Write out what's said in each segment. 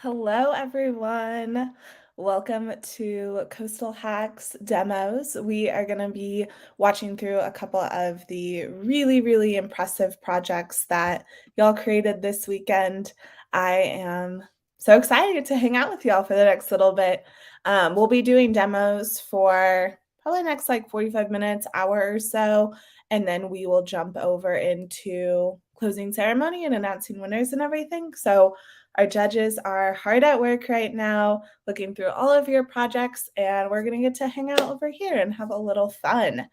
Hello, everyone. Welcome to Coastal Hacks demos. We are going to be watching through a couple of the really impressive projects that y'all created this weekend. I am so excited to hang out with y'all for the next little bit. We'll be doing demos for probably the next 45 minutes, hour or so, and then we will jump over into closing ceremony and announcing winners and everything. So our judges are hard at work right now, looking through all of your projects, and we're going to get to hang out over here and have a little fun.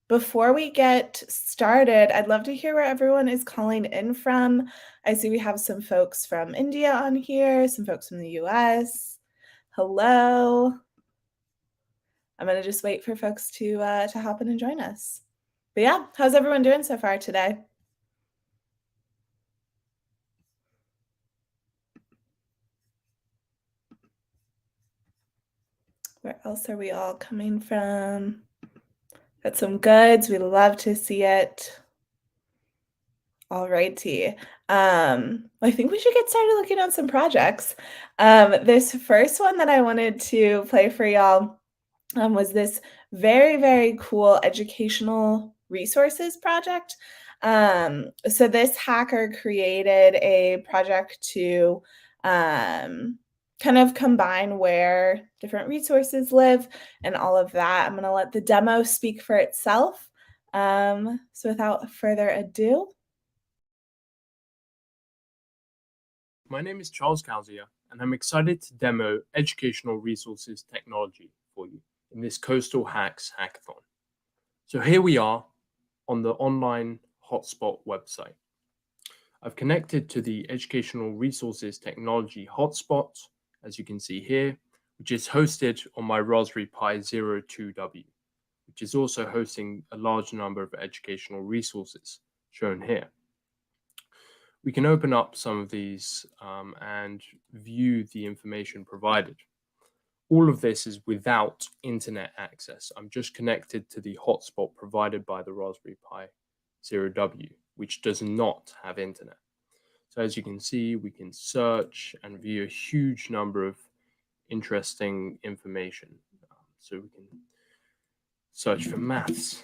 Before we get started, I'd love to hear where everyone is calling in from. I see we have some folks from India on here, some folks from the US. Hello. I'm going to just wait for folks to hop in and join us. But yeah, how's everyone doing so far today? Where else are we all coming from? Got some goods. We love to see it. All righty. I think we should get started looking at some projects. This first one that I wanted to play for y'all was this very cool educational resources project. So this hacker created a project to kind of combine where different resources live and all of that. I'm going to let the demo speak for itself. So without further ado. My name is Charles Calzier, and I'm excited to demo educational resources technology for you in this Coastal Hacks hackathon. So here we are on the online hotspot website. I've connected to the educational resources technology hotspot, as you can see here, which is hosted on my Raspberry Pi 02W, which is also hosting a large number of educational resources shown here. We can open up some of these and view the information provided. All of this is without internet access. I'm just connected to the hotspot provided by the Raspberry Pi 0W, which does not have internet. So as you can see, we can search and view a huge number of interesting information. So we can search for maths.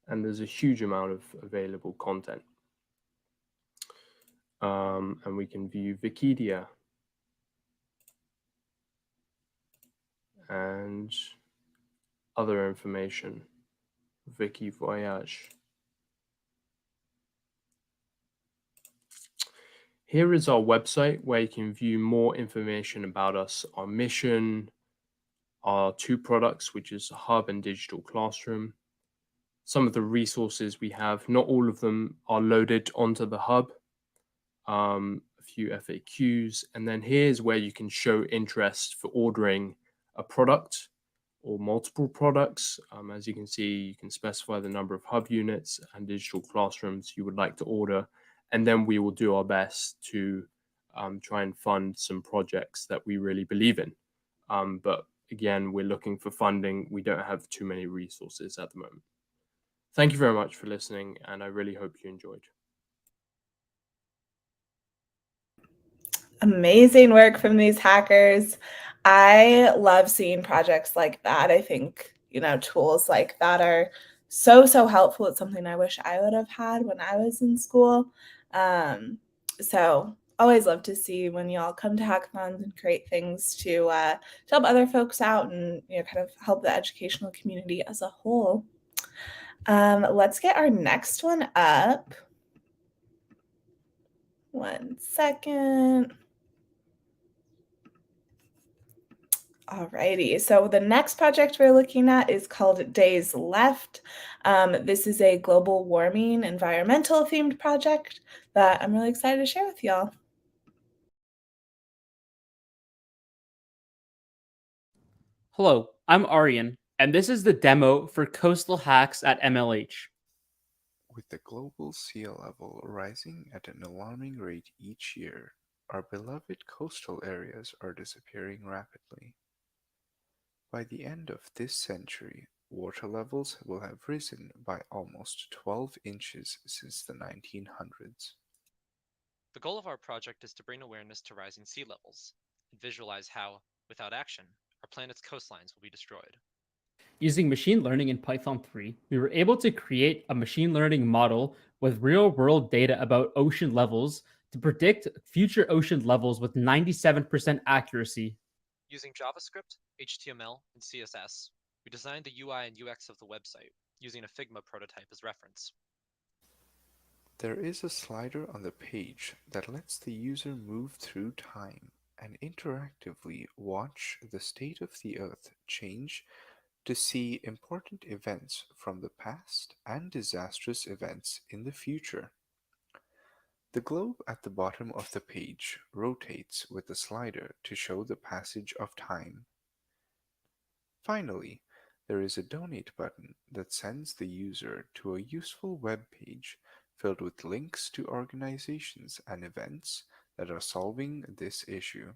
And there's a huge amount of available content. And we can view Wikipedia and other information, Wiki Voyage. Here is our website where you can view more information about us, our mission, our two products, which is Hub and Digital Classroom. Some of the resources we have, not all of them are loaded onto the Hub. A few FAQs, and then here's where you can show interest for ordering a product or multiple products. As you can see, you can specify the number of Hub units and digital classrooms you would like to order, and then we will do our best to try and fund some projects that we really believe in. But again, we're looking for funding. We don't have too many resources at the moment. Thank you very much for listening, and I really hope you enjoyed. Amazing work from these hackers. I love seeing projects like that. I think, tools like that are so helpful. It's something I wish I would have had when I was in school. So always love to see when y'all come to hackathons and create things to help other folks out and kind of help the educational community as a whole. Let's get our next one up. 1 second. Alrighty, so the next project we're looking at is called Days Left. This is a global warming environmental themed project that I'm really excited to share with y'all. Hello, I'm Aryan, and this is the demo for Coastal Hacks at MLH. With the global sea level rising at an alarming rate each year, our beloved coastal areas are disappearing rapidly. By the end of this century, water levels will have risen by almost 12 inches since the 1900s. The goal of our project is to bring awareness to rising sea levels and visualize how, without action, our planet's coastlines will be destroyed. Using machine learning in Python 3, we were able to create a machine learning model with real-world data about ocean levels to predict future ocean levels with 97% accuracy. Using JavaScript, HTML, and CSS, we designed the UI and UX of the website, using a Figma prototype as reference. There is a slider on the page that lets the user move through time and interactively watch the state of the Earth change to see important events from the past and disastrous events in the future. The globe at the bottom of the page rotates with the slider to show the passage of time. Finally, there is a donate button that sends the user to a useful web page filled with links to organizations and events that are solving this issue,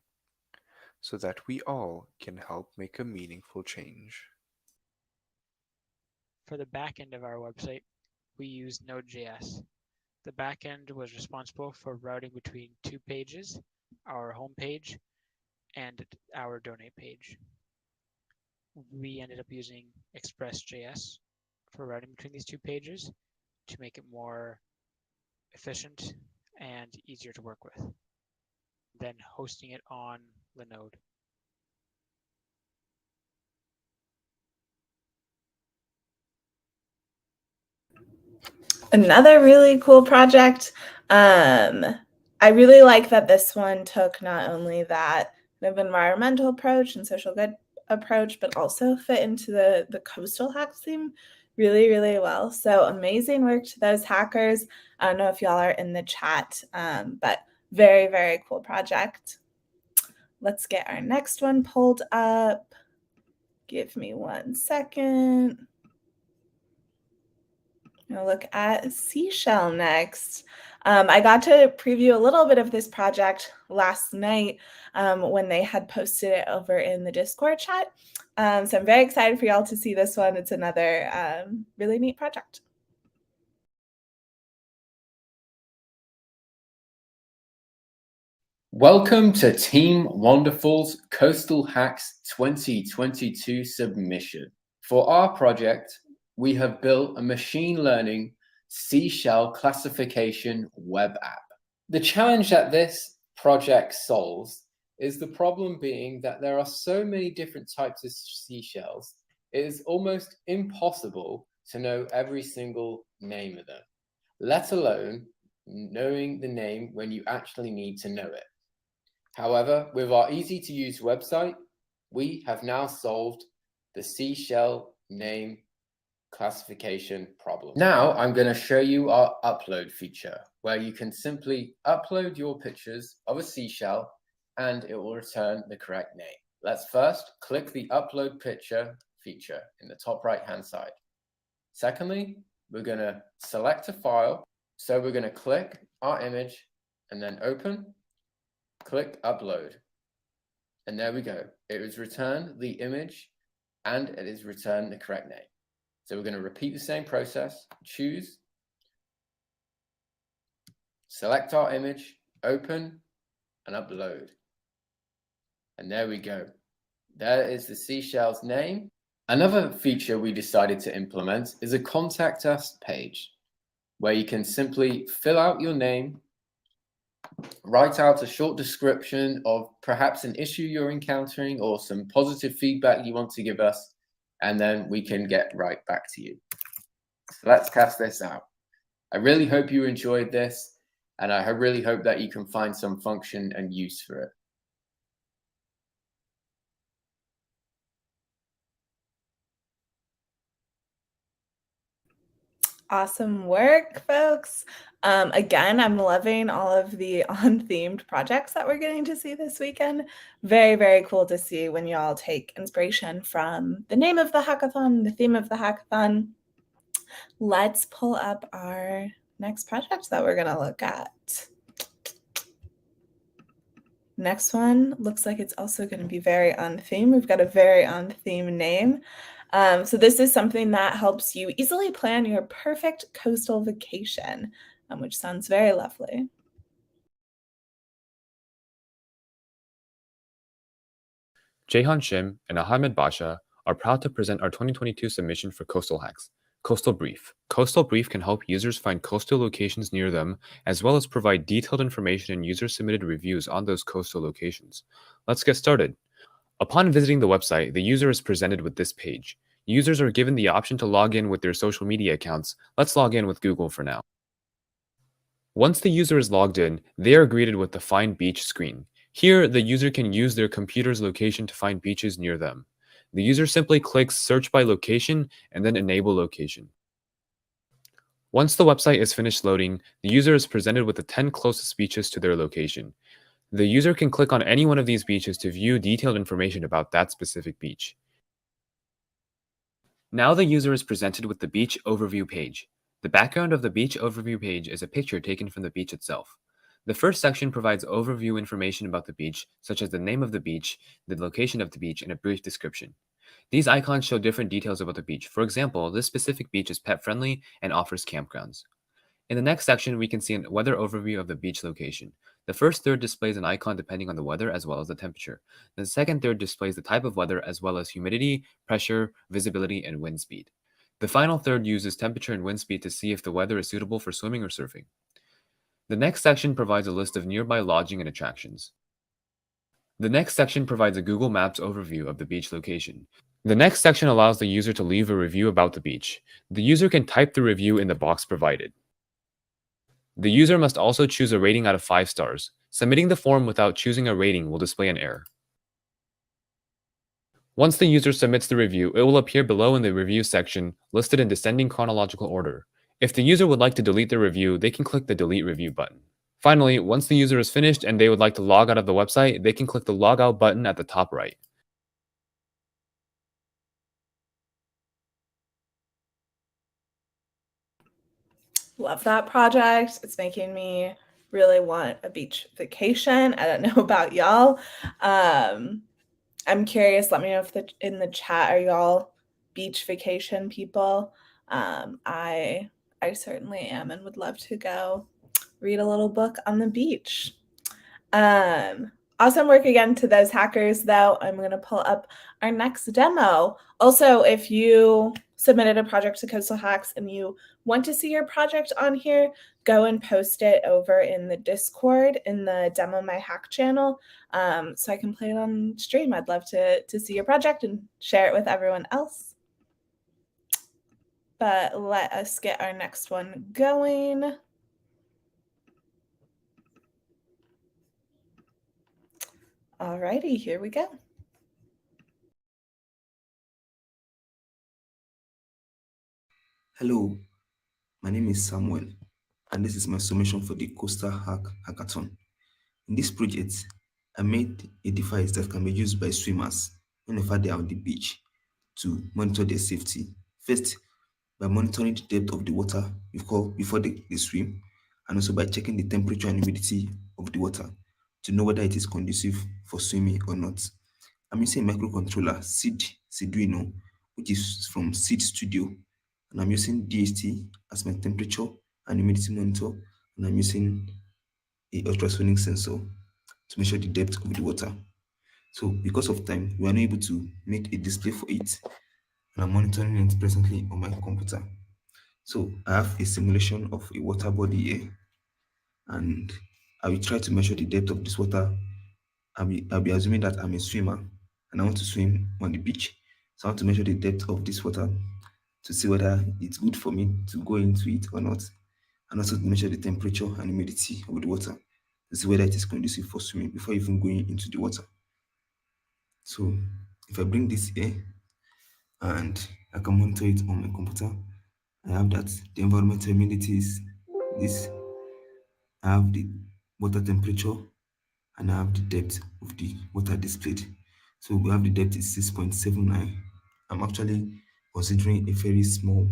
so that we all can help make a meaningful change. For the back end of our website, we use Node.js. The backend was responsible for routing between two pages, our home page and our donate page. We ended up using Express.js for routing between these two pages to make it more efficient and easier to work with, then hosting it on Linode. Another really cool project. I really like that this one took not only that kind of environmental approach and social good approach, but also fit into the CostalHacks theme really, really well. So amazing work to those hackers. I don't know if y'all are in the chat, but very, very cool project. Let's get our next one pulled up. Give me 1 second. I'll look at Seashell next. I got to preview a little bit of this project last night when they had posted it over in the Discord chat. So I'm very excited for y'all to see this one. It's another really neat project. Welcome to Team Wonderful's CostalHacks 2022 submission. For our project, we have built a machine learning seashell classification web app. The challenge that this project solves is the problem being that there are so many different types of seashells, it is almost impossible to know every single name of them, let alone knowing the name when you actually need to know it. However, with our easy-to-use website, we have now solved the seashell name classification problem. Now I'm going to show you our upload feature, where you can simply upload your pictures of a seashell and it will return the correct name. Let's first click the upload picture feature in the top right-hand side. Secondly, we're going to select a file. So we're going to click our image and then open. Click upload, and there we go. It has returned the image and it has returned the correct name. So we're going to repeat the same process, choose, select our image, open, and upload. And there we go. There is the seashell's name. Another feature we decided to implement is a contact us page, where you can simply fill out your name, write out a short description of perhaps an issue you're encountering or some positive feedback you want to give us, and then we can get right back to you. So let's cast this out. I really hope you enjoyed this, and I really hope that you can find some function and use for it. Awesome work, folks. Again, I'm loving all of the on-themed projects that we're getting to see this weekend. Very, very cool to see when y'all take inspiration from the name of the hackathon, the theme of the hackathon. Let's pull up our next project that we're going to look at. Next one looks like it's also going to be very on theme. We've got a very on theme name. So this is something that helps you easily plan your perfect coastal vacation, which sounds very lovely. Jehan Shim and Ahmed Basha are proud to present our 2022 submission for CostalHacks, Coastal Brief. Coastal Brief can help users find coastal locations near them, as well as provide detailed information and user-submitted reviews on those coastal locations. Let's get started. Upon visiting the website, the user is presented with this page. Users are given the option to log in with their social media accounts. Let's log in with Google for now. Once the user is logged in, they are greeted with the Find Beach screen. Here, the user can use their computer's location to find beaches near them. The user simply clicks Search by Location and then Enable Location. Once the website is finished loading, the user is presented with the 10 closest beaches to their location. The user can click on any one of these beaches to view detailed information about that specific beach. Now the user is presented with the beach overview page. The background of the beach overview page is a picture taken from the beach itself. The first section provides overview information about the beach, such as the name of the beach, the location of the beach, and a brief description. These icons show different details about the beach. For example, this specific beach is pet-friendly and offers campgrounds. In the next section, we can see a weather overview of the beach location. The first third displays an icon depending on the weather as well as the temperature. The second third displays the type of weather as well as humidity, pressure, visibility, and wind speed. The final third uses temperature and wind speed to see if the weather is suitable for swimming or surfing. The next section provides a list of nearby lodging and attractions. The next section provides a Google Maps overview of the beach location. The next section allows the user to leave a review about the beach. The user can type the review in the box provided. The user must also choose a rating out of 5 stars. Submitting the form without choosing a rating will display an error. Once the user submits the review, it will appear below in the review section, listed in descending chronological order. If the user would like to delete the review, they can click the Delete Review button. Finally, once the user is finished and they would like to log out of the website, they can click the Log Out button at the top right. Love that project. It's making me really want a beach vacation. I don't know about y'all. I'm curious. Let me know if in the chat, are y'all beach vacation people? I certainly am and would love to go read a little book on the beach. Awesome work again to those hackers, though. I'm going to pull up our next demo. Also, if you submitted a project to CostalHacks and you want to see your project on here, go and post it over in the Discord in the Demo My Hack channel so I can play it on stream. I'd love to see your project and share it with everyone else. But let us get our next one going. Alrighty, here we go. Hello, my name is Samuel, and this is my submission for the Coastal Hack Hackathon. In this project, I made a device that can be used by swimmers whenever they are on the beach to monitor their safety. First, by monitoring the depth of the water before they swim, and also by checking the temperature and humidity of the water to know whether it is conducive for swimming or not. I'm using a microcontroller, Seduino, which is from Seed Studio, and I'm using DHT as my temperature and humidity monitor, and I'm using a ultrasonic sensor to measure the depth of the water. So because of time, we are not able to make a display for it, and I'm monitoring it presently on my computer. So I have a simulation of a water body here, and I will try to measure the depth of this water. I'll be assuming that I'm a swimmer and I want to swim on the beach. So I want to measure the depth of this water to see whether it's good for me to go into it or not. And also to measure the temperature and humidity of the water to see whether it is conducive for swimming before even going into the water. So if I bring this here and I can monitor it on my computer, I have that the environmental humidity is this. I have the water temperature and I have the depth of the water displayed. So we have the depth is 6.79. I'm actually considering a very small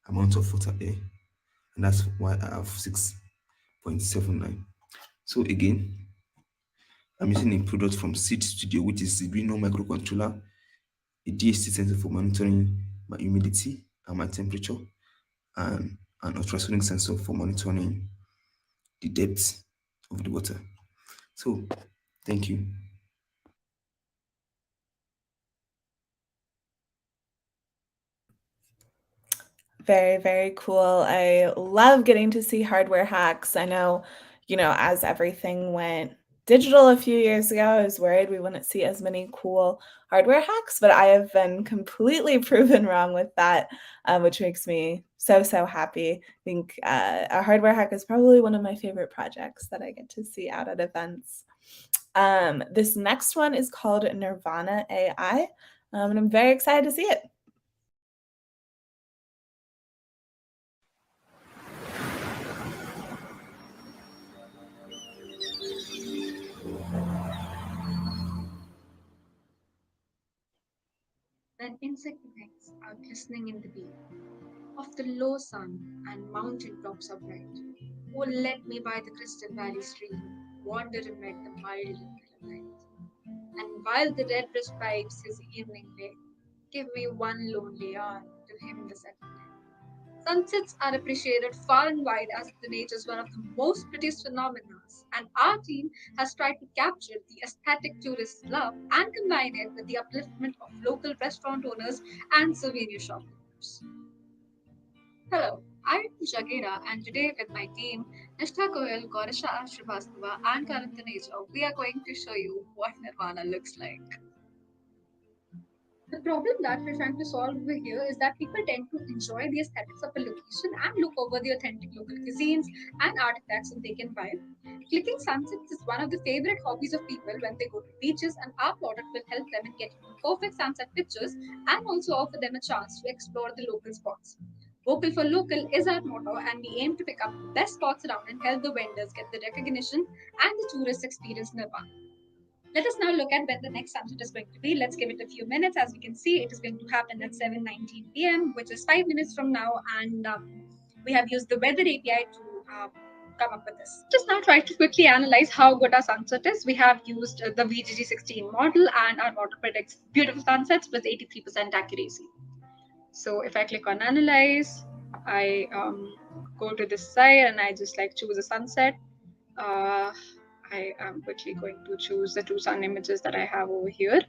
amount of water here, and that's why I have 6.79. So again, I'm using a product from Seed Studio, which is the Arduino microcontroller, a DHT sensor for monitoring my humidity and my temperature, and an ultrasonic sensor for monitoring the depth of the water. So, thank you. Very, very cool. I love getting to see hardware hacks. I know, as everything went digital a few years ago, I was worried we wouldn't see as many cool hardware hacks, but I have been completely proven wrong with that, which makes me so, so happy. I think a hardware hack is probably one of my favorite projects that I get to see out at events. This next one is called Nirvana AI, and I'm very excited to see it. An insect hangs out listening in the beam of the low sun and mountain tops are bright. Oh, let me by the crystal valley stream wander amid the mild and light. And while the red breast pipes his evening lay, give me one lonely hour to hymn the setting. Sunsets are appreciated far and wide as the nature's one of the most prettiest phenomena, and our team has tried to capture the aesthetic tourists love and combine it with the upliftment of local restaurant owners and souvenir shoppers. Hello, I'm Jagera, and today with my team, Nishtha Goyal, Gaurisha Shrivastava, and Karan Taneja, we are going to show you what Nirvana looks like. The problem that we're trying to solve over here is that people tend to enjoy the aesthetics of a location and look over the authentic local cuisines and artifacts that they can buy. Clicking sunsets is one of the favorite hobbies of people when they go to beaches, and our product will help them in getting the perfect sunset pictures and also offer them a chance to explore the local spots. Vocal for local is our motto, and we aim to pick up the best spots around and help the vendors get the recognition and the tourist experience Nirvana. Let us now look at when the next sunset is going to be. Let's give it a few minutes. As we can see, it is going to happen at 7:19 p.m., which is 5 minutes from now, and we have used the weather API to come up with this. Just now try to quickly analyze how good our sunset is. We have used the VGG16 model, and our model predicts beautiful sunsets with 83% accuracy. So if I click on analyze, I go to this side and I just choose a sunset. I am quickly going to choose the two sun images that I have over here.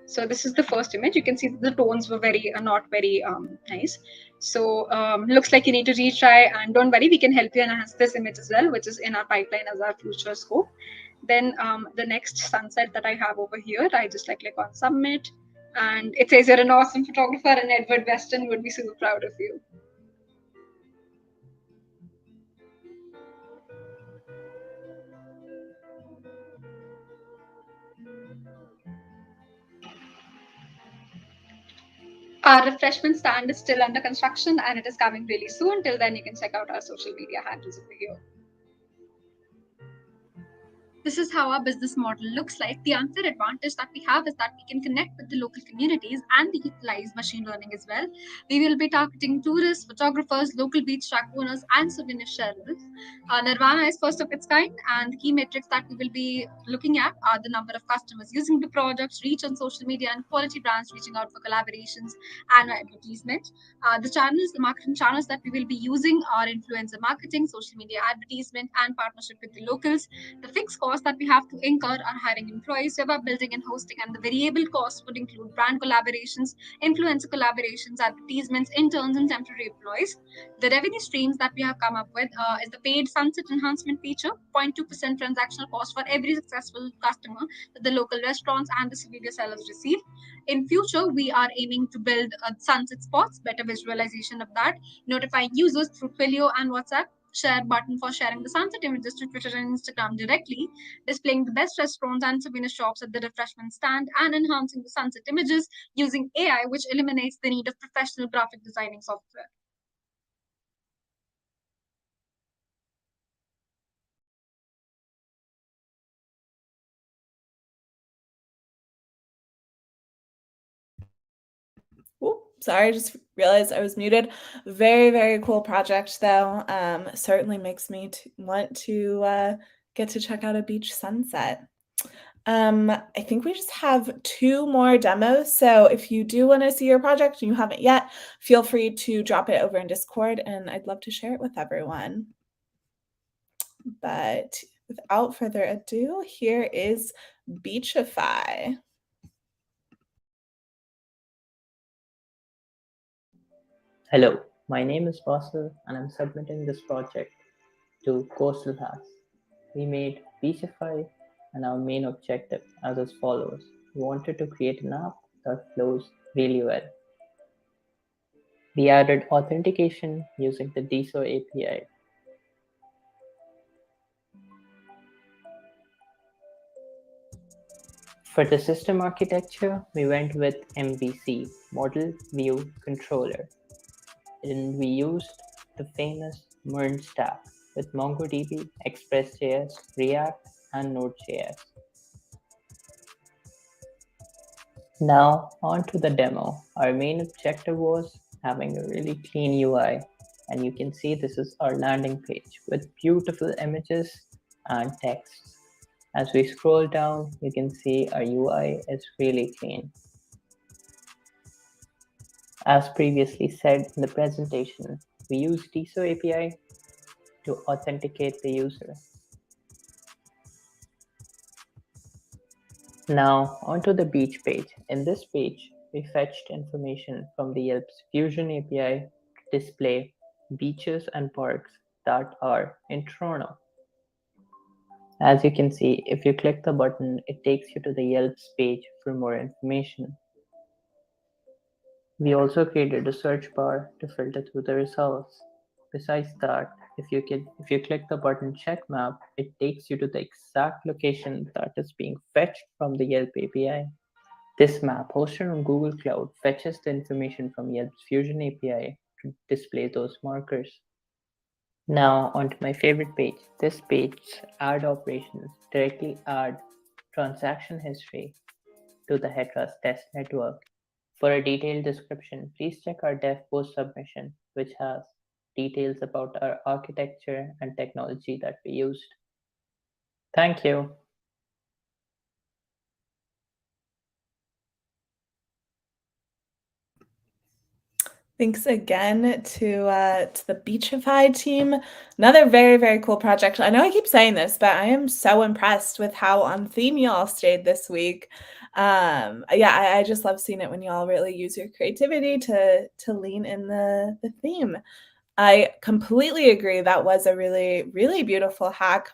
So this is the first image. You can see that the tones were not very nice. So looks like you need to retry, and don't worry, we can help you enhance this image as well, which is in our pipeline as our future scope. Then the next sunset that I have over here, I just click on submit, and it says you're an awesome photographer, and Edward Weston would be super proud of you. Our refreshment stand is still under construction and it is coming really soon. Till then, you can check out our social media handles over here. This is how our business model looks like. The unfair advantage that we have is that we can connect with the local communities and utilize machine learning as well. We will be targeting tourists, photographers, local beach track owners, and souvenir sharers. Nirvana is first of its kind, and the key metrics that we will be looking at are the number of customers using the products, reach on social media, and quality brands reaching out for collaborations and advertisement. The marketing channels that we will be using are influencer marketing, social media advertisement, and partnership with the locals. The fixed costs that we have to incur are hiring employees, web building and hosting, and the variable costs would include brand collaborations, influencer collaborations, advertisements, interns, and temporary employees. The revenue streams that we have come up with is the paid sunset enhancement feature, 0.2% transactional cost for every successful customer that the local restaurants and the souvenir sellers receive. In future, we are aiming to build sunset spots, better visualization of that, notifying users through Twilio and WhatsApp, share button for sharing the sunset images to Twitter and Instagram directly, displaying the best restaurants and souvenir shops at the refreshment stand, and enhancing the sunset images using AI, which eliminates the need of professional graphic designing software. Ooh, sorry, I just realized I was muted. Very, very cool project, though. Certainly makes me want to get to check out a beach sunset. I think we just have 2 more demos. So if you do want to see your project and you haven't yet, feel free to drop it over in Discord, and I'd love to share it with everyone. But without further ado, here is Beachify. Hello, My name is Basil and I'm submitting this project to CostalHacks. We made Beachify and our main objective as follows. We wanted to create an app that flows really well. We added authentication using the DSO API. For the system architecture, we went with MVC, Model View Controller, and we used the famous MERN stack with MongoDB, Express.js, React, and Node.js. Now, on to the demo. Our main objective was having a really clean UI, and you can see this is our landing page with beautiful images and text. As we scroll down, you can see our UI is really clean. As previously said in the presentation, we use DSO API to authenticate the user. Now onto the beach page. In this page, we fetched information from the Yelp's Fusion API to display beaches and parks that are in Toronto. As you can see, if you click the button, it takes you to the Yelp's page for more information. We also created a search bar to filter through the results. Besides that, if you click the button Check Map, it takes you to the exact location that is being fetched from the Yelp API. This map, hosted on Google Cloud, fetches the information from Yelp's Fusion API to display those markers. Now onto my favorite page. This page's add operations directly add transaction history to the Hedra's test network. For a detailed description, please check our dev post submission, which has details about our architecture and technology that we used. Thank you. Thanks again to the Beachify team. Another very, very cool project. I know I keep saying this, but I am so impressed with how on theme y'all stayed this week. Yeah, I just love seeing it when y'all really use your creativity to lean in the theme. I completely agree. That was a really, really beautiful hack.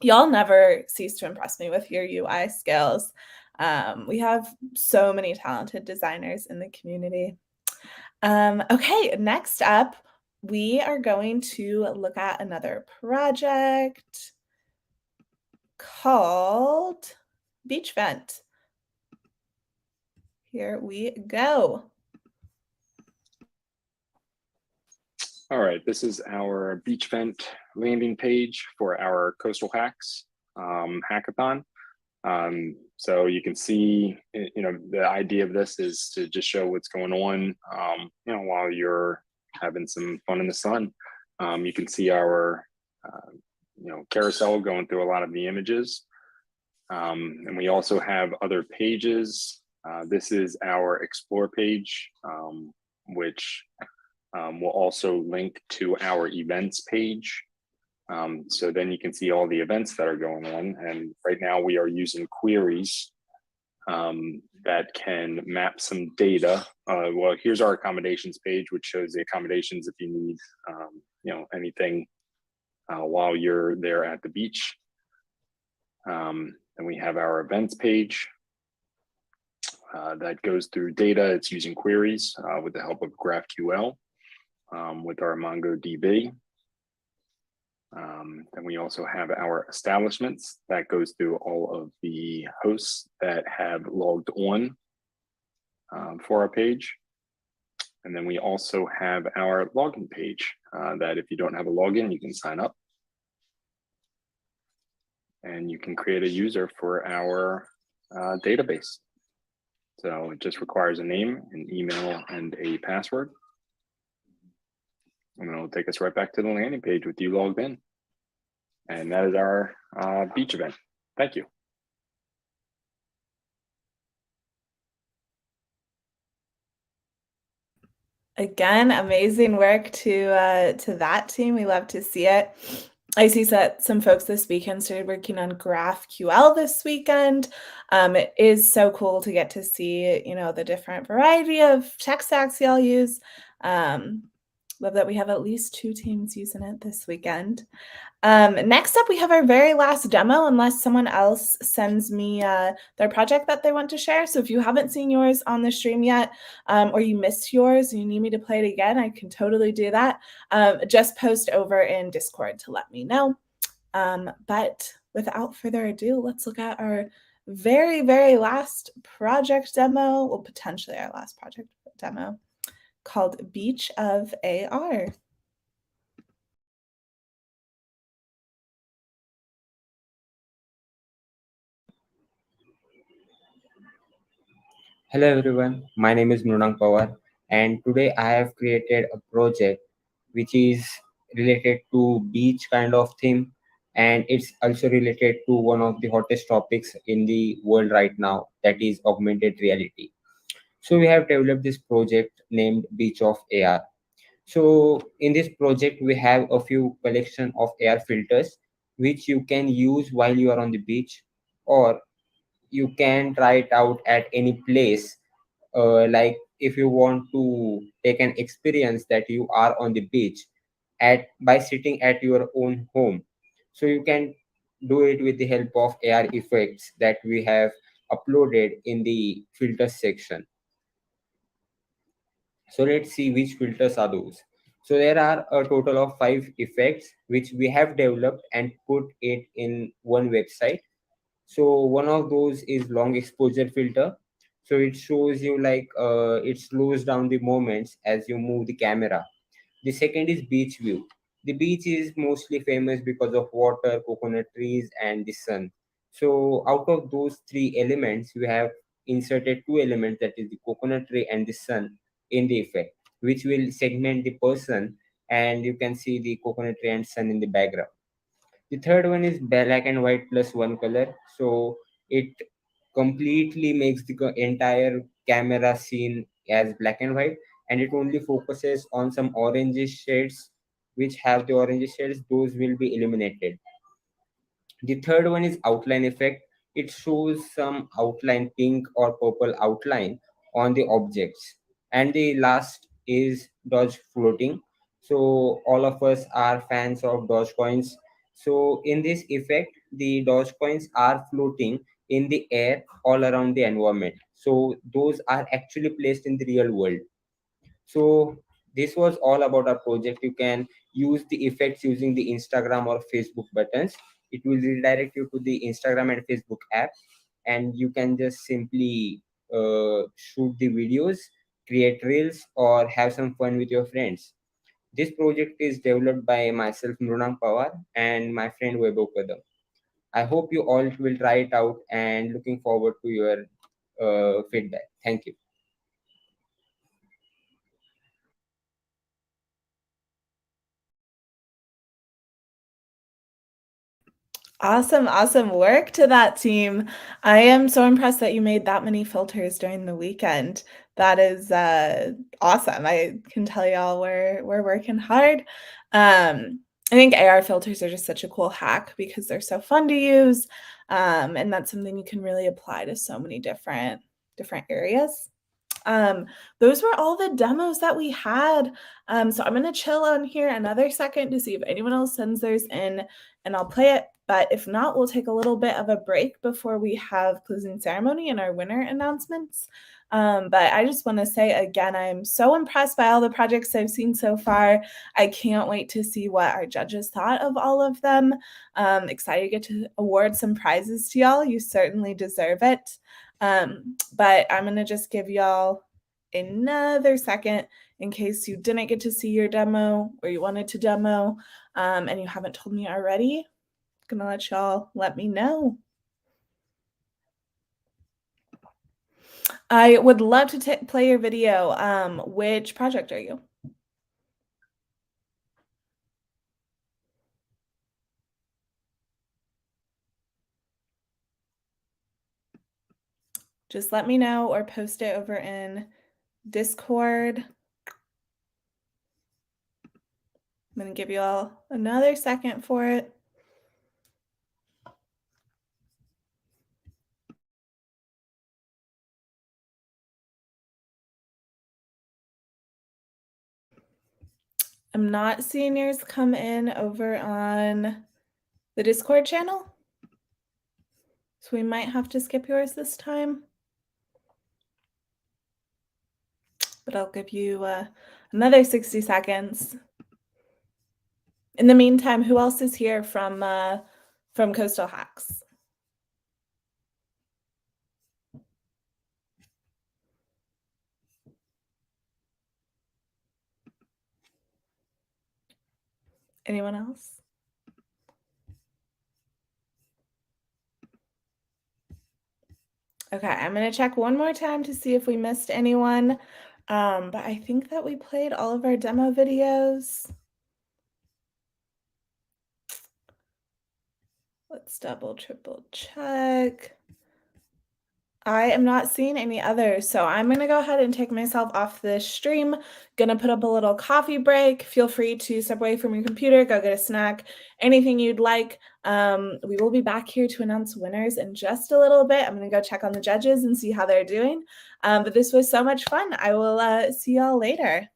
Y'all never cease to impress me with your UI skills. We have so many talented designers in the community. Okay, next up, we are going to look at another project called Beach Vent. Here we go. All right, this is our Beach Vent landing page for our CostalHacks hackathon. So you can see, the idea of this is to just show what's going on, while you're having some fun in the sun. You can see our, carousel going through a lot of the images. And we also have other pages. This is our Explore page, which will also link to our events page. So then you can see all the events that are going on. And right now we are using queries that can map some data. Well, here's our accommodations page, which shows the accommodations if you need, anything while you're there at the beach. And we have our events page that goes through data. It's using queries with the help of GraphQL with our MongoDB. And we also have our establishments that goes through all of the hosts that have logged on for our page. And then we also have our login page that if you don't have a login, you can sign up. And you can create a user for our database. So it just requires a name, an email, and a password. And it'll take us right back to the landing page with you logged in. And that is our beach event. Thank you. Again, amazing work to that team. We love to see it. I see that some folks this weekend started working on GraphQL this weekend. It is so cool to get to see, the different variety of tech stacks y'all use. Love that we have at least 2 teams using it this weekend. Next up, we have our very last demo, unless someone else sends me their project that they want to share. So if you haven't seen yours on the stream yet, or you missed yours and you need me to play it again, I can totally do that. Just post over in Discord to let me know. But without further ado, let's look at our very, very last project demo, well, potentially our last project demo, called Beach of AR. Hello everyone, my name is Mrunang Pawar, and today I have created a project which is related to beach kind of theme, and it's also related to one of the hottest topics in the world right now, that is augmented reality. So we have developed this project named Beach of AR. So in this project we have a few collection of AR filters which you can use while you are on the beach, or you can try it out at any place. Like if you want to take an experience that you are on the beach at by sitting at your own home, so you can do it with the help of AR effects that we have uploaded in the filters section. So let's see which filters are those. So there are a total of 5 effects which we have developed and put it in one website. So one of those is long exposure filter. So it shows you like it slows down the moments as you move the camera. The second is beach view. The beach is mostly famous because of water, coconut trees, and the sun. So out of those 3 elements, we have inserted 2 elements, that is the coconut tree and the sun, in the effect, which will segment the person, and you can see the coconut tree and sun in the background. The third one is black and white plus one color. So it completely makes the entire camera scene as black and white, and it only focuses on some orange shades which have the orange shades, those will be eliminated. The third one is outline effect. It shows some outline, pink or purple outline on the objects. And the last is Doge floating. So all of us are fans of Dogecoins. So in this effect, the Dogecoins are floating in the air all around the environment. So those are actually placed in the real world. So this was all about our project. You can use the effects using the Instagram or Facebook buttons. It will redirect you to the Instagram and Facebook app, and you can just simply shoot the videos, create reels, or have some fun with your friends. This project is developed by myself, Mrunang Pawar, and my friend Webo Kadam. I hope you all will try it out, and looking forward to your feedback. Thank you. Awesome, awesome work to that team. I am so impressed that you made that many filters during the weekend. That is awesome. I can tell y'all we're working hard. I think AR filters are just such a cool hack because they're so fun to use. And that's something you can really apply to so many different areas. Those were all the demos that we had. So I'm going to chill on here another second to see if anyone else sends theirs in, and I'll play it. But if not, we'll take a little bit of a break before we have closing ceremony and our winner announcements. But I just want to say again, I'm so impressed by all the projects I've seen so far. I can't wait to see what our judges thought of all of them. Excited to get to award some prizes to y'all. You certainly deserve it. But I'm going to just give y'all another second in case you didn't get to see your demo or you wanted to demo and you haven't told me already. I'm going to let y'all let me know. I would love to play your video. Which project are you? Just let me know or post it over in Discord. I'm going to give you all another second for it. I'm not seeing yours come in over on the Discord channel. So we might have to skip yours this time. But I'll give you another 60 seconds. In the meantime, who else is here from CostalHacks? Anyone else? Okay, I'm going to check one more time to see if we missed anyone. But I think that we played all of our demo videos. Let's double, triple check. I am not seeing any others, so I'm going to go ahead and take myself off this stream. Gonna put up a little coffee break. Feel free to step away from your computer, go get a snack, anything you'd like. We will be back here to announce winners in just a little bit. I'm going to go check on the judges and see how they're doing. But this was so much fun. I will see y'all later.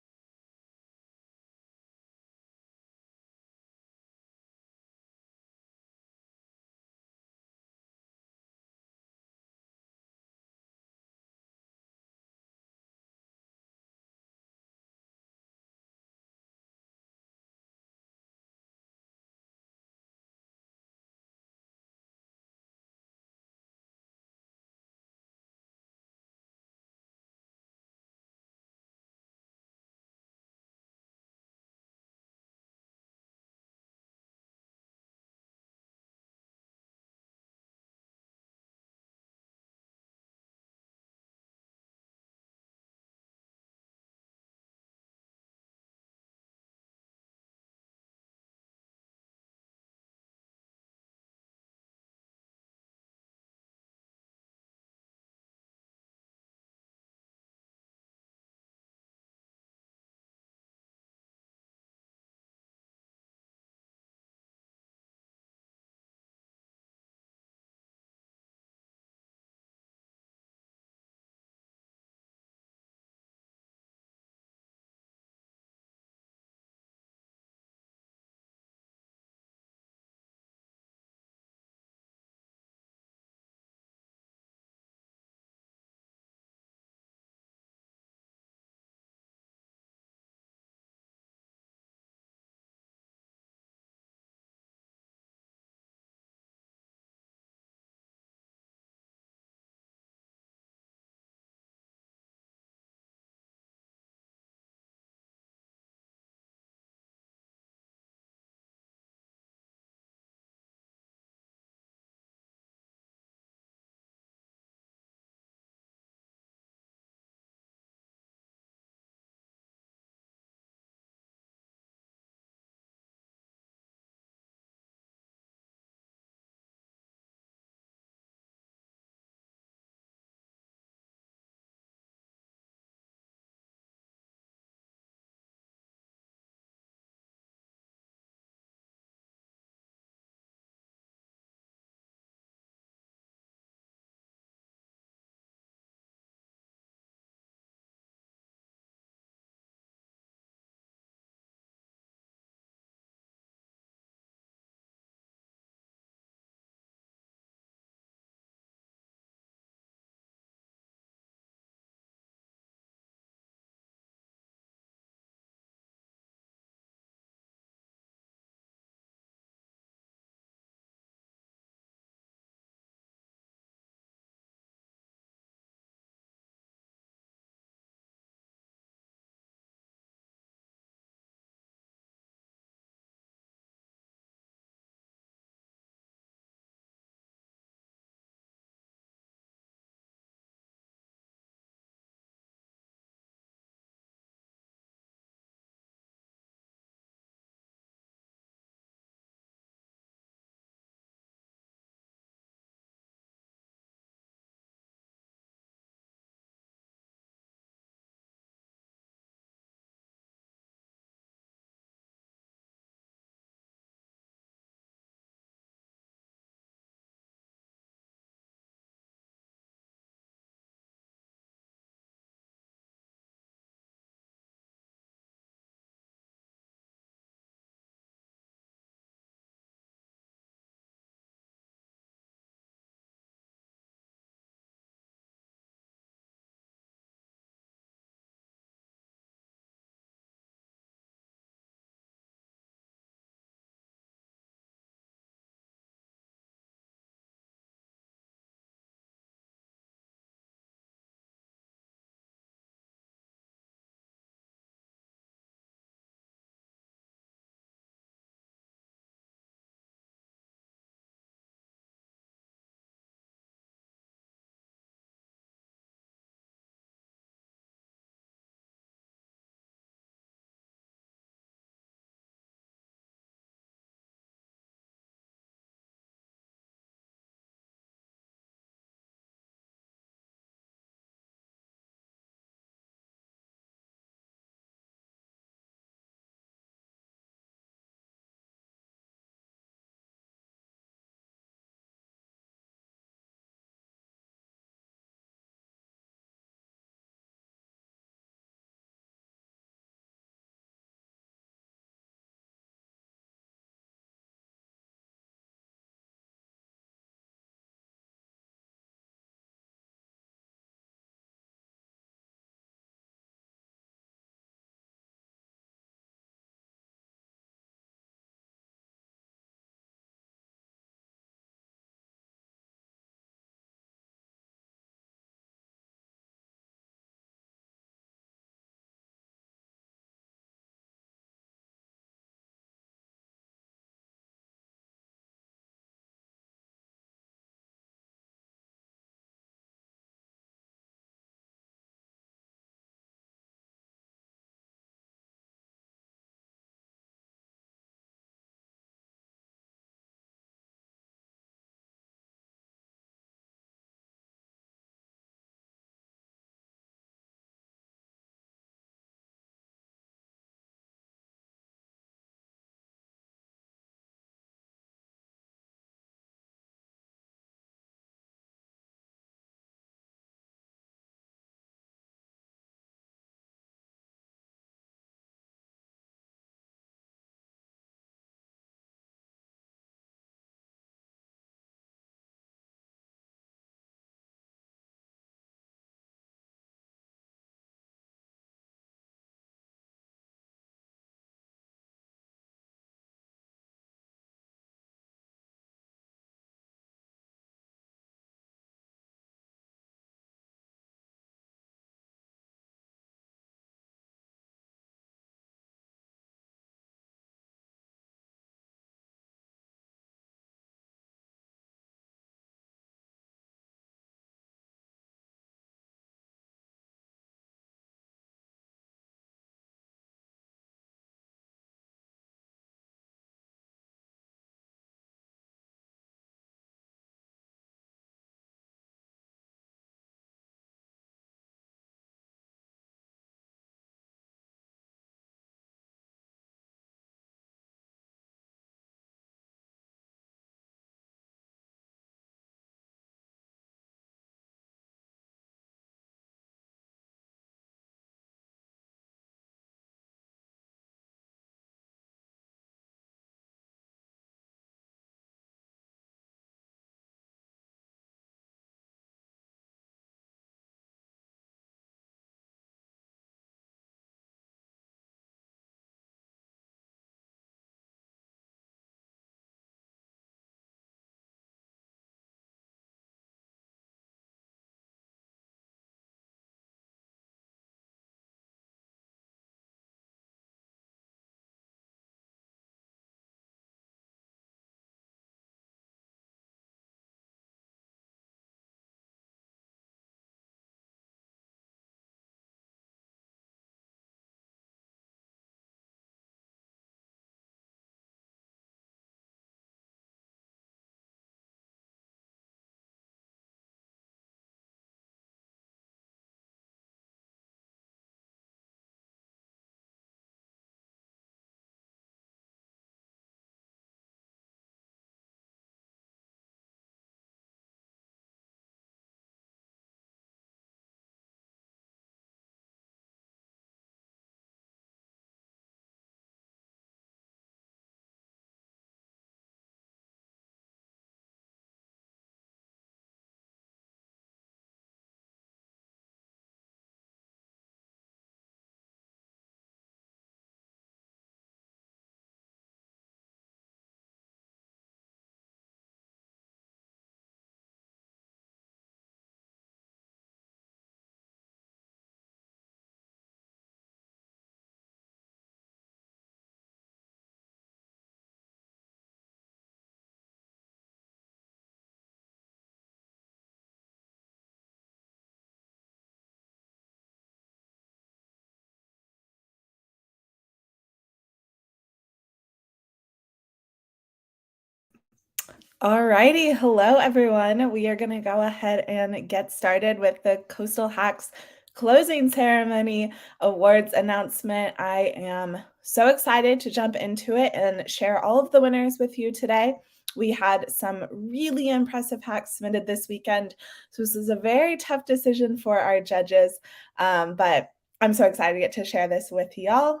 Alrighty, hello everyone. We are going to go ahead and get started with the CostalHacks closing ceremony awards announcement. I am so excited to jump into it and share all of the winners with you today. We had some really impressive hacks submitted this weekend, so this is a very tough decision for our judges, but I'm so excited to get to share this with y'all.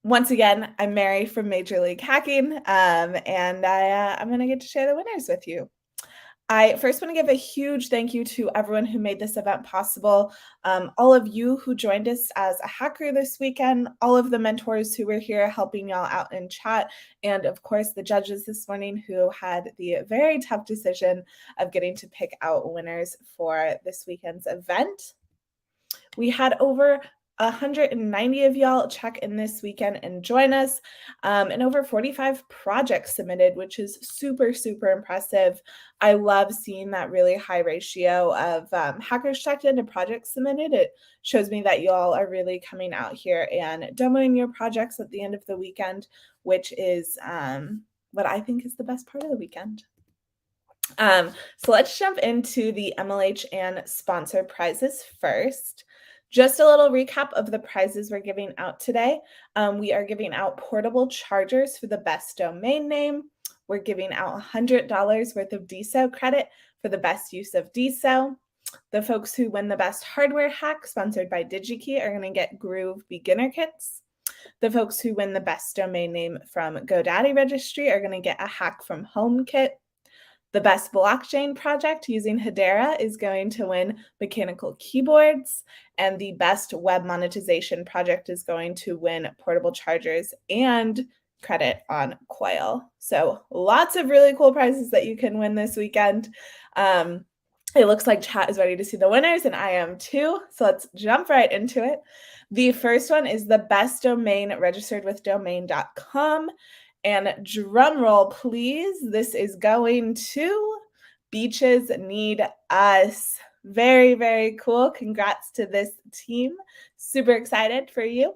Once again, I'm Mary from Major League Hacking, and I'm going to get to share the winners with you. I first want to give a huge thank you to everyone who made this event possible, all of you who joined us as a hacker this weekend, all of the mentors who were here helping y'all out in chat, and of course the judges this morning who had the very tough decision of getting to pick out winners for this weekend's event. We had over 190 of y'all check in this weekend and join us, and over 45 projects submitted, which is super, super impressive. I love seeing that really high ratio of hackers checked in and projects submitted. It shows me that y'all are really coming out here and demoing your projects at the end of the weekend, which is what I think is the best part of the weekend. So let's jump into the MLH and sponsor prizes first. Just a little recap of the prizes we're giving out today. We are giving out portable chargers for the best domain name. We're giving out $100 worth of DSO credit for the best use of DSO. The folks who win the best hardware hack, sponsored by Digikey, are going to get Groove beginner kits. The folks who win the best domain name from Godaddy Registry are going to get a hack from Home kit. The best blockchain project using Heder is going to win mechanical keyboards, and the best web monetization project is going to win portable chargers and credit on Coil. So lots of really cool prizes that you can win this weekend. It looks like chat is ready to see the winners, and I am too. So let's jump right into it. The first one is the best domain registered with domain.com. And drum roll, please. This is going to Beaches Need Us. Very, very cool. Congrats to this team. Super excited for you.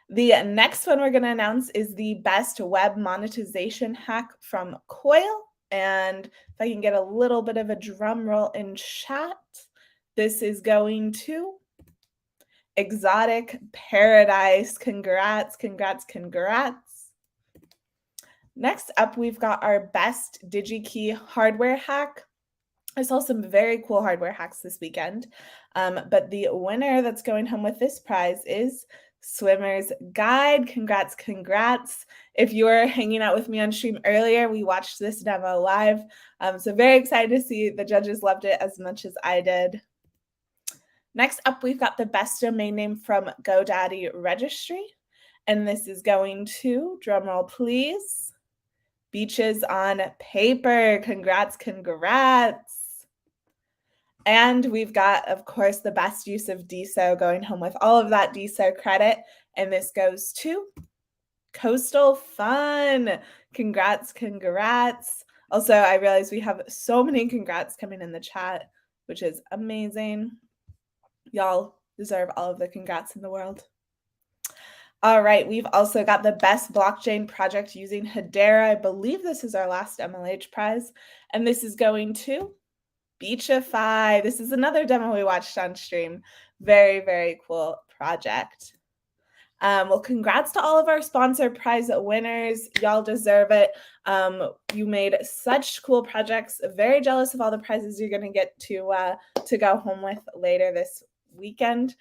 The next one we're going to announce is the best web monetization hack from Coil. And if I can get a little bit of a drum roll in chat, this is going to Exotic Paradise. Congrats, congrats, congrats. Next up, we've got our best Digikey hardware hack. I saw some very cool hardware hacks this weekend, but the winner that's going home with this prize is Swimmer's Guide. Congrats, congrats. If you were hanging out with me on stream earlier, we watched this demo live. So very excited to see the judges loved it as much as I did. Next up, we've got the best domain name from Godaddy Registry. And this is going to, drumroll please, Beaches on Paper. Congrats, congrats. And we've got, of course, the best use of DSO going home with all of that DSO credit. And this goes to Coastal Fun. Congrats, congrats. Also, I realize we have so many congrats coming in the chat, which is amazing. Y'all deserve all of the congrats in the world. All right, we've also got the best blockchain project using Heder. I believe this is our last MLH prize, and this is going to Beachify. This is another demo we watched on stream. Very, very cool project. Well, congrats to all of our sponsor prize winners. Y'all deserve it. You made such cool projects. Very jealous of all the prizes you're going to get to go home with later this weekend.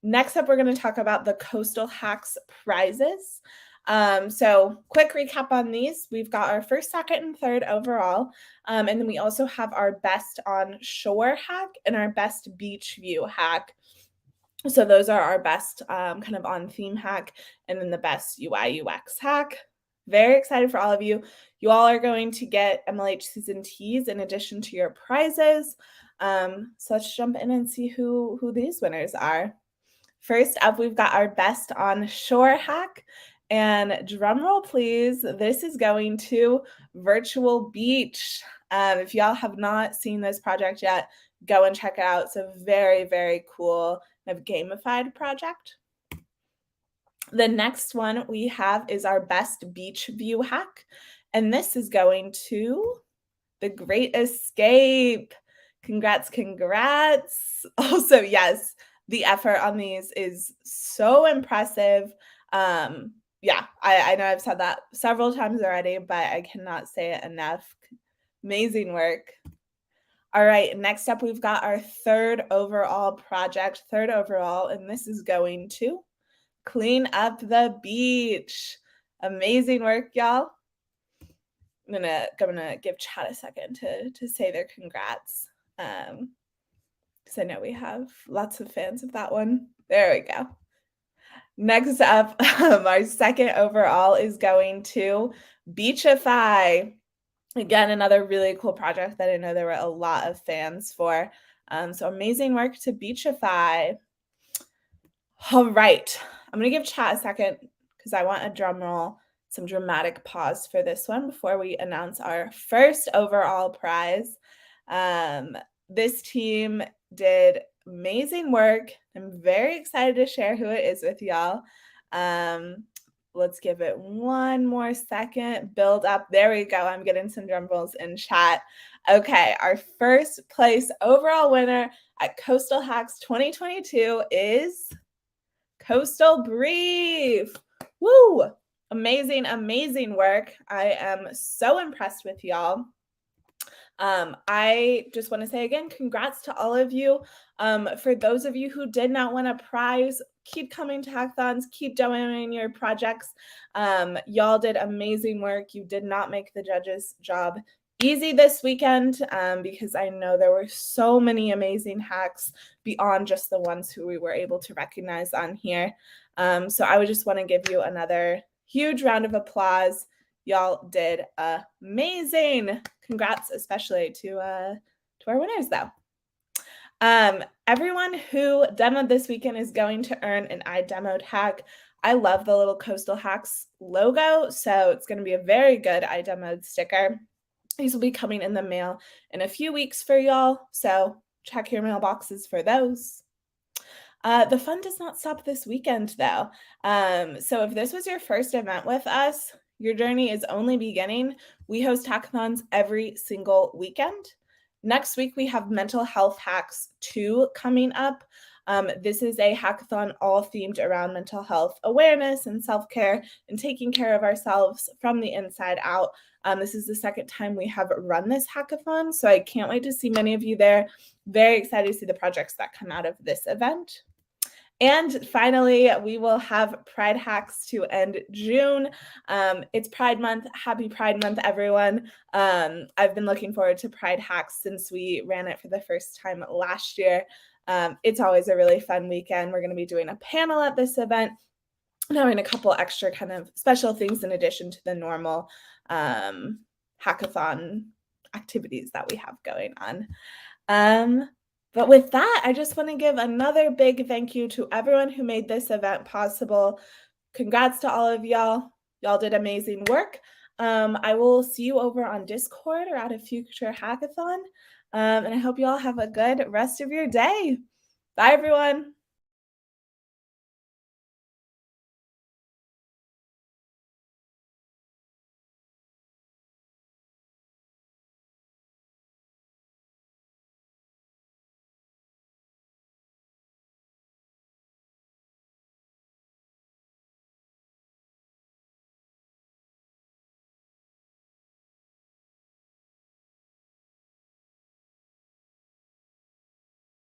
Next up, we're going to talk about the CostalHacks prizes. So quick recap on these. We've got our first, second, and third overall. And then we also have our best on shore hack and our best beach view hack. So those are our best kind of on theme hack, and then the best UI UX hack. Very excited for all of you. You all are going to get MLH season teas in addition to your prizes. So let's jump in and see who these winners are. First up, we've got our best on shore hack. And drumroll, please. This is going to Virtual Beach. If y'all have not seen this project yet, go and check it out. It's a very, very cool kind of gamified project. The next one we have is our best beach view hack. And this is going to The Great Escape. Congrats, congrats. Also, yes, the effort on these is so impressive. Yeah, I know I've said that several times already, but I cannot say it enough. Amazing work. All right, next up, we've got our third overall project, and this is going to clean up the beach. Amazing work, y'all. I'm gonna give chat a second to say their congrats. Because I know we have lots of fans of that one. There we go. Next up, our second overall is going to Beachify. Again, another really cool project that I know there were a lot of fans for. So amazing work to Beachify. All right, I'm gonna give chat a second because I want a drum roll, some dramatic pause for this one before we announce our first overall prize. This team did amazing work. I'm very excited to share who it is with y'all. Let's give it one more second. Build up. There we go. I'm getting some drum rolls in chat. Okay, our first place overall winner at CostalHacks 2022 is Coastal Brief. Woo! Amazing, amazing work. I am so impressed with y'all. I just want to say again, congrats to all of you. For those of you who did not win a prize, keep coming to hackathons, keep doing your projects. Y'all did amazing work. You did not make the judges' job easy this weekend because I know there were so many amazing hacks beyond just the ones who we were able to recognize on here. So I would just want to give you another huge round of applause. Y'all did amazing. Congrats, especially to our winners, though. Everyone who demoed this weekend is going to earn an I Demoed hack. I love the little CostalHacks logo, so it's going to be a very good I Demoed sticker. These will be coming in the mail in a few weeks for y'all, so check your mailboxes for those. The fun does not stop this weekend, though. So if this was your first event with us, your journey is only beginning. We host hackathons every single weekend. Next week, we have Mental Health Hacks 2 coming up. This is a hackathon all themed around mental health awareness and self-care and taking care of ourselves from the inside out. This is the second time we have run this hackathon, so I can't wait to see many of you there. Very excited to see the projects that come out of this event. And finally, we will have Pride Hacks to end June. It's Pride Month. Happy Pride Month, everyone. I've been looking forward to Pride Hacks since we ran it for the first time last year. It's always a really fun weekend. We're going to be doing a panel at this event, knowing a couple extra kind of special things in addition to the normal hackathon activities that we have going on. But with that, I just want to give another big thank you to everyone who made this event possible. Congrats to all of y'all. Y'all did amazing work. I will see you over on Discord or at a future hackathon. And I hope you all have a good rest of your day. Bye, everyone.